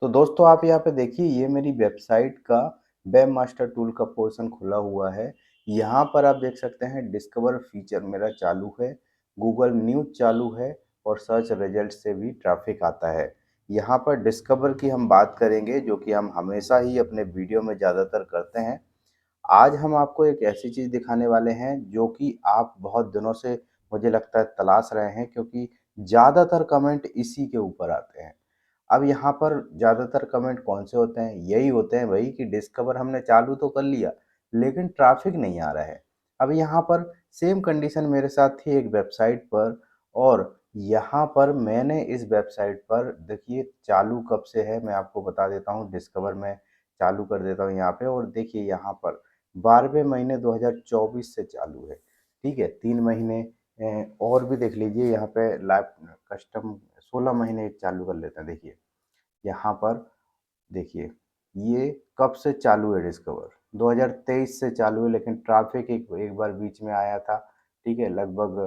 तो दोस्तों आप यहाँ पे देखिए ये मेरी वेबसाइट का वेब मास्टर टूल का पोर्शन खुला हुआ है। यहाँ पर आप देख सकते हैं डिस्कवर फीचर मेरा चालू है, गूगल न्यूज़ चालू है और सर्च रिजल्ट से भी ट्रैफिक आता है। यहाँ पर डिस्कवर की हम बात करेंगे जो कि हम हमेशा ही अपने वीडियो में ज़्यादातर करते हैं। आज हम आपको एक ऐसी चीज़ दिखाने वाले हैं जो कि आप बहुत दिनों से मुझे लगता है तलाश रहे हैं, क्योंकि ज़्यादातर कमेंट इसी के ऊपर आते हैं। अब यहाँ पर ज़्यादातर कमेंट कौन से होते हैं? यही होते हैं भई कि डिस्कवर हमने चालू तो कर लिया, लेकिन ट्रैफ़िक नहीं आ रहा है। अब यहाँ पर सेम कंडीशन मेरे साथ थी एक वेबसाइट पर, और यहाँ पर मैंने इस वेबसाइट पर देखिए चालू कब से है मैं आपको बता देता हूँ। डिस्कवर मैं चालू कर देता हूँ यहाँ पे, और देखिए यहाँ पर 12वें महीने 2024 से चालू है, ठीक है? 3 महीने और भी देख लीजिए यहाँ पे लाइव कस्टम 16 महीने चालू कर लेते हैं। देखिए यहाँ पर देखिए ये कब से चालू है डिस्कवर 2023 से चालू है, लेकिन ट्रैफिक एक एक बार बीच में आया था, ठीक है, लगभग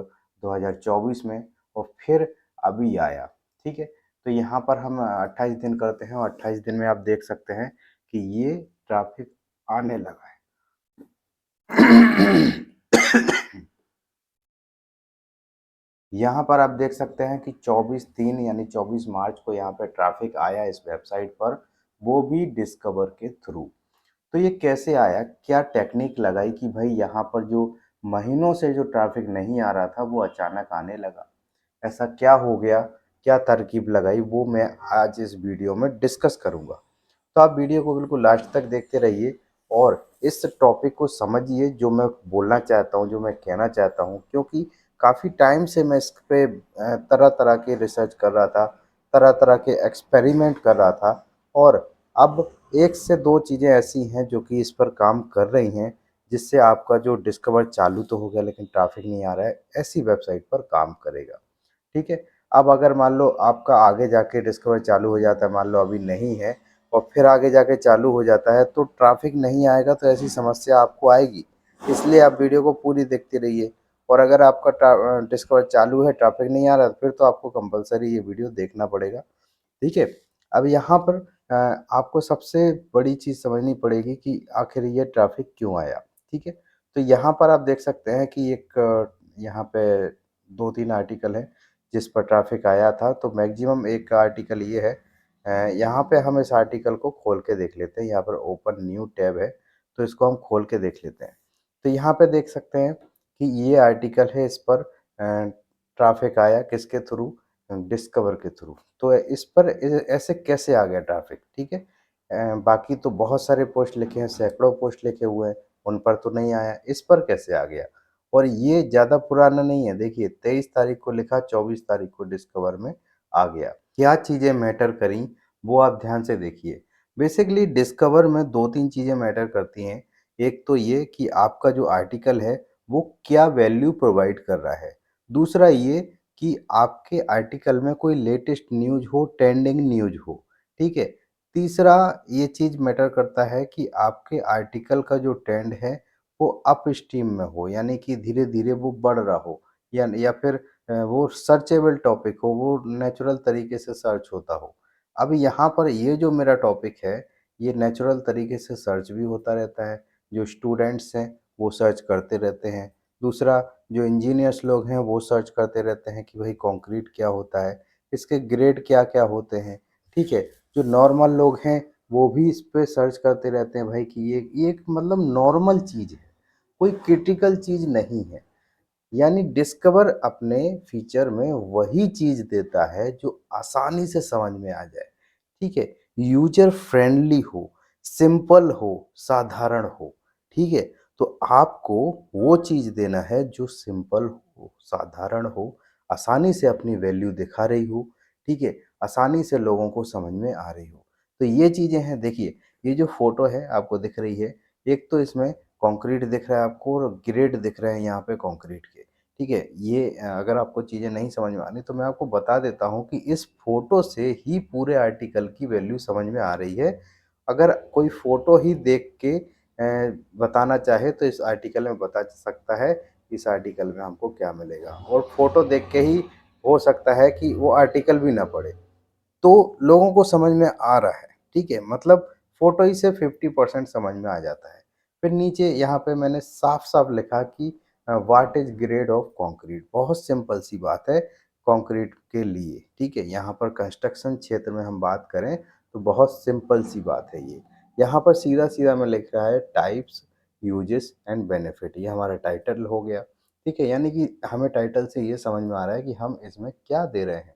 2024 में, और फिर अभी आया, ठीक है। तो यहाँ पर हम 28 दिन करते हैं और 28 दिन में आप देख सकते हैं कि ये ट्रैफिक आने लगा है। यहाँ पर आप देख सकते हैं कि 24/3 यानी 24 मार्च को यहाँ पे ट्रैफिक आया इस वेबसाइट पर, वो भी डिस्कवर के थ्रू। तो ये कैसे आया? क्या टेक्निक लगाई कि भाई यहाँ पर जो महीनों से जो ट्रैफिक नहीं आ रहा था वो अचानक आने लगा? ऐसा क्या हो गया? क्या तरकीब लगाई? वो मैं आज इस वीडियो में डिस्कस करूँगा। तो आप वीडियो को बिल्कुल लास्ट तक देखते रहिए और इस टॉपिक को समझिए जो मैं बोलना चाहता हूँ, जो मैं कहना चाहता हूँ, क्योंकि काफ़ी टाइम से मैं इस पे तरह-तरह के रिसर्च कर रहा था, तरह-तरह के एक्सपेरिमेंट कर रहा था, और अब 1 से 2 चीज़ें ऐसी हैं जो कि इस पर काम कर रही हैं, जिससे आपका जो डिस्कवर चालू तो हो गया लेकिन ट्रैफिक नहीं आ रहा है, ऐसी वेबसाइट पर काम करेगा। ठीक है? अब अगर मान लो आपका आगे जाके डिस्कवर चालू हो जाता है, मान लो अभी नहीं है और फिर आगे जाके चालू हो जाता है, तो ट्रैफिक नहीं आएगा, तो ऐसी समस्या आपको आएगी। इसलिए आप वीडियो को पूरी देखते रहिए, और अगर आपका डिस्कवर चालू है, ट्रैफिक नहीं आ रहा, फिर तो आपको कंपल्सरी ये वीडियो देखना पड़ेगा। ठीक है? अब यहाँ पर आपको सबसे बड़ी चीज़ समझनी पड़ेगी कि आखिर ये ट्रैफिक क्यों आया, ठीक है? तो यहाँ पर आप देख सकते हैं कि एक यहाँ पे 2-3 आर्टिकल हैं, जिस पर ट्रैफिक आया था, तो मैक्सिमम एक आर्टिकल ये है। यहाँ पे हम इस आर्टिकल को खोल के देख लेते हैं, यहाँ पर ओपन न्यू टैब है, तो इसको हम खोल के देख लेते हैं। तो यहाँ पे देख सकते हैं कि ये आर्टिकल है, इस पर ट्रैफिक आया किसके थ्रू? डिस्कवर के थ्रू। तो इस पर ऐसे कैसे आ गया ट्रैफिक, ठीक है? बाकी तो बहुत सारे पोस्ट लिखे हैं, सैकड़ों पोस्ट लिखे हुए हैं, उन पर तो नहीं आया, इस पर कैसे आ गया? और ये ज़्यादा पुराना नहीं है, देखिए 23 तारीख को लिखा, 24 तारीख को डिस्कवर में आ गया। क्या चीज़ें मैटर करी वो आप ध्यान से देखिए। बेसिकली डिस्कवर में 2-3 चीज़ें मैटर करती हैं। एक तो ये कि आपका जो आर्टिकल है वो क्या वैल्यू प्रोवाइड कर रहा है। दूसरा ये कि आपके आर्टिकल में कोई लेटेस्ट न्यूज़ हो, ट्रेंडिंग न्यूज़ हो, ठीक है? तीसरा ये चीज़ मैटर करता है कि आपके आर्टिकल का जो ट्रेंड है वो अप स्ट्रीम में हो, यानी कि धीरे-धीरे वो बढ़ रहा हो, या फिर वो सर्चेबल टॉपिक हो, वो नेचुरल तरीके से सर्च होता हो। अब यहाँ पर ये जो मेरा टॉपिक है, ये नेचुरल तरीके से सर्च भी होता रहता है। जो स्टूडेंट्स हैं, वो सर्च करते रहते हैं। दूसरा, जो इंजीनियर्स लोग हैं, वो सर्च करते रहते हैं कि भई कंक्रीट क्या होता है, इसके ग्रेड क्या-क्या होते हैं, ठीक है? जो नॉर्मल लोग हैं, वो भी इस पे सर्च करते रहते हैं भाई कि ये एक मतलब नॉर्मल चीज़ है, कोई क्रिटिकल चीज़ नहीं है। यानी डिस्कवर अपने फीचर में वही चीज़ देता है जो आसानी से समझ में आ जाए, ठीक है? यूज़र फ्रेंडली हो, सिंपल हो, साधारण हो, ठीक है? तो आपको वो चीज़ देना है जो सिंपल हो, साधारण हो, आसानी से अपनी वैल्यू दिखा रही हो, ठीक है? आसानी से लोगों को समझ में आ रही हो। तो ये चीज़ें हैं, देखिए, ये जो फ़ोटो है आपको दिख रही है, एक तो इसमें कंक्रीट दिख रहा है आपको और ग्रेड दिख रहे हैं यहाँ पे कंक्रीट के। ठीक है? ये अगर आपको चीज़ें नहीं समझ में आ रही तो मैं आपको बता देता हूँ कि इस फ़ोटो से ही पूरे आर्टिकल की वैल्यू समझ में आ रही है। अगर कोई फ़ोटो ही देख के बताना चाहे तो इस आर्टिकल में बता सकता है, इस आर्टिकल में हमको क्या मिलेगा, और फ़ोटो देख के ही हो सकता है कि वो आर्टिकल भी ना पढ़े। तो लोगों को समझ में आ रहा है, ठीक है? मतलब फ़ोटो ही से 50% समझ में आ जाता है। फिर नीचे यहाँ पे मैंने साफ-साफ लिखा कि what is grade of concrete, बहुत सिंपल सी बात है कंक्रीट के लिए, ठीक है? यहाँ पर कंस्ट्रक्शन क्षेत्र में हम बात करें तो बहुत सिंपल सी बात है ये। यहाँ पर सीधा-सीधा मैं लिख रहा है टाइप्स, यूजेस एंड बेनिफिट, ये हमारा टाइटल हो गया, ठीक है? यानी कि हमें टाइटल से ये समझ में आ रहा है कि हम इसमें क्या दे रहे हैं।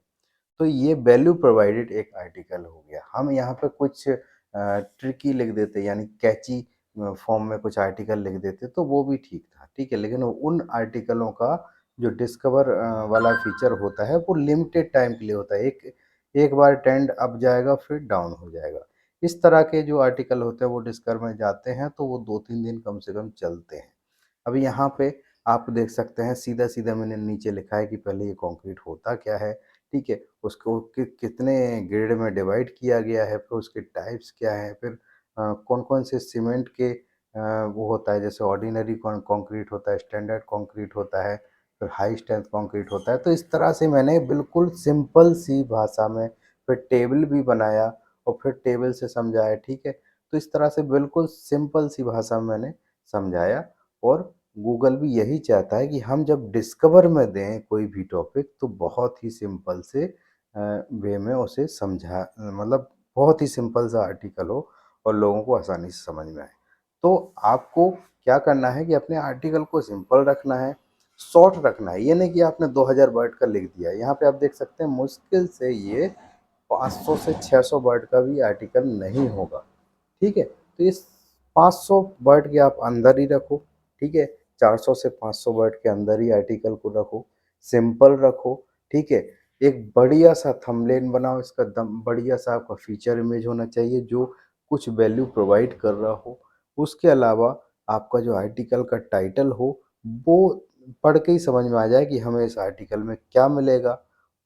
तो ये वैल्यू प्रोवाइडेड एक आर्टिकल हो गया। हम यहाँ पे कुछ ट्रिकी लिख देते यानी कैची फॉर्म में कुछ आर्टिकल लिख देते तो वो भी ठीक था, ठीक है? लेकिन उन आर्टिकलों का जो डिस्कवर वाला फीचर होता है वो लिमिटेड टाइम के लिए होता है। एक एक बार ट्रेंड अप जाएगा फिर डाउन हो जाएगा। इस तरह के जो आर्टिकल होते हैं वो डिस्कवर में जाते हैं तो वो 2-3 दिन कम से कम चलते हैं। अभी यहाँ पे आप देख सकते हैं सीधा-सीधा मैंने नीचे लिखा है कि पहले ये कंक्रीट होता क्या है, ठीक है? उसको कितने ग्रेड में डिवाइड किया गया है, फिर उसके टाइप्स क्या हैं, फिर कौन-कौन से सीमेंट के वो होता है जैसे ऑर्डिनरी कंक्रीट होता है, स्टैंडर्ड कंक्रीट होता है, फिर हाई स्ट्रेंथ कंक्रीट होता है। तो इस तरह से मैंने बिल्कुल सिंपल सी भाषा में फिर टेबल भी बनाया और फिर टेबल से समझाया, ठीक है? तो इस तरह से बिल्कुल सिंपल सी भाषा में मैंने समझाया और गूगल भी यही चाहता है कि हम जब डिस्कवर में दें कोई भी टॉपिक तो बहुत ही सिंपल से वे में उसे मतलब बहुत ही सिंपल सा आर्टिकल हो और लोगों को आसानी से समझ में आए। तो आपको क्या करना है कि अपने आर्टिकल को सिंपल रखना है, शॉर्ट रखना है। ये नहीं कि आपने 2000 वर्ड का लिख दिया। यहाँ पे आप देख सकते हैं मुश्किल से ये 500 से 600 वर्ड का भी आर्टिकल नहीं होगा। ठीक है? तो इस 500 वर्ड के आप अंदर ही रखो, ठीक है? 400 से 500 वर्ड के अंदर ही आर्टिकल को रखो, सिंपल रखो, ठीक है? एक बढ़िया-सा थंबनेल बनाओ, इसका दम बढ़िया-सा आपका फीचर इमेज होना चाहिए जो कुछ वैल्यू प्रोवाइड कर रहा हो। उसके अलावा आपका जो आर्टिकल का टाइटल हो, वो पढ़ के ही समझ में आ जाए कि हमें इस आर्टिकल में क्या मिलेगा।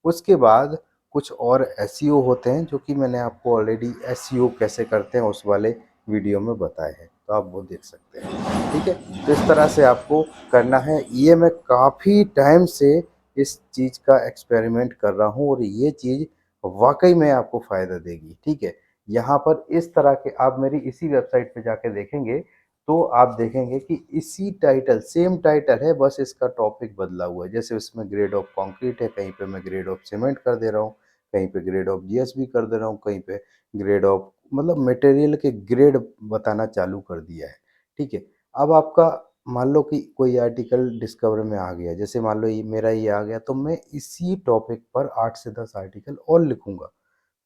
उसके बाद कुछ और एसईओ होते हैं जो कि मैंने आपको ऑलरेडी एसईओ कैसे करते हैं उस वाले वीडियो में बताए हैं, तो आप वो देख सकते हैं, ठीक है? तो इस तरह से आपको करना है। ये मैं काफ़ी टाइम से इस चीज़ का एक्सपेरिमेंट कर रहा हूँ और ये चीज़ वाक़ई में आपको फ़ायदा देगी, ठीक है? यहाँ पर इस तरह के आप मेरी इसी वेबसाइट पे जाके देखेंगे, तो आप देखेंगे कि इसी टाइटल सेम टाइटल है, बस इसका टॉपिक बदला हुआ है। जैसे इसमें ग्रेड ऑफ कंक्रीट है, कहीं पे मैं ग्रेड ऑफ सीमेंट कर दे रहा हूँ, कहीं पे ग्रेड ऑफ जीएसबी कर दे रहा हूँ, कहीं पे ग्रेड ऑफ मतलब मटेरियल के ग्रेड बताना चालू कर दिया है, ठीक है? अब आपका मान लो कि कोई आर्टिकल डिस्कवर में आ गया, जैसे मान लो ये मेरा ये आ गया, तो मैं इसी टॉपिक पर 8 से 10 आर्टिकल और लिखूँगा,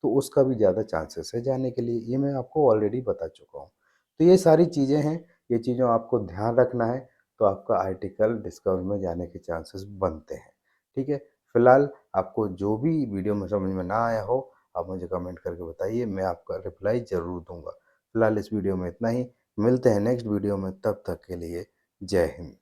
तो उसका भी ज़्यादा चांसेस है जाने के लिए, ये मैं आपको ऑलरेडी बता चुका हूँ। तो ये सारी चीज़ें हैं, ये चीज़ों आपको ध्यान रखना है, तो आपका आर्टिकल डिस्कवर में जाने के चांसेस बनते हैं, ठीक है? फिलहाल आपको जो भी वीडियो में समझ में ना आया हो, आप मुझे कमेंट करके बताइए, मैं आपका रिप्लाई ज़रूर दूँगा। फिलहाल इस वीडियो में इतना ही, मिलते हैं नेक्स्ट वीडियो में, तब तक के लिए जय हिंद।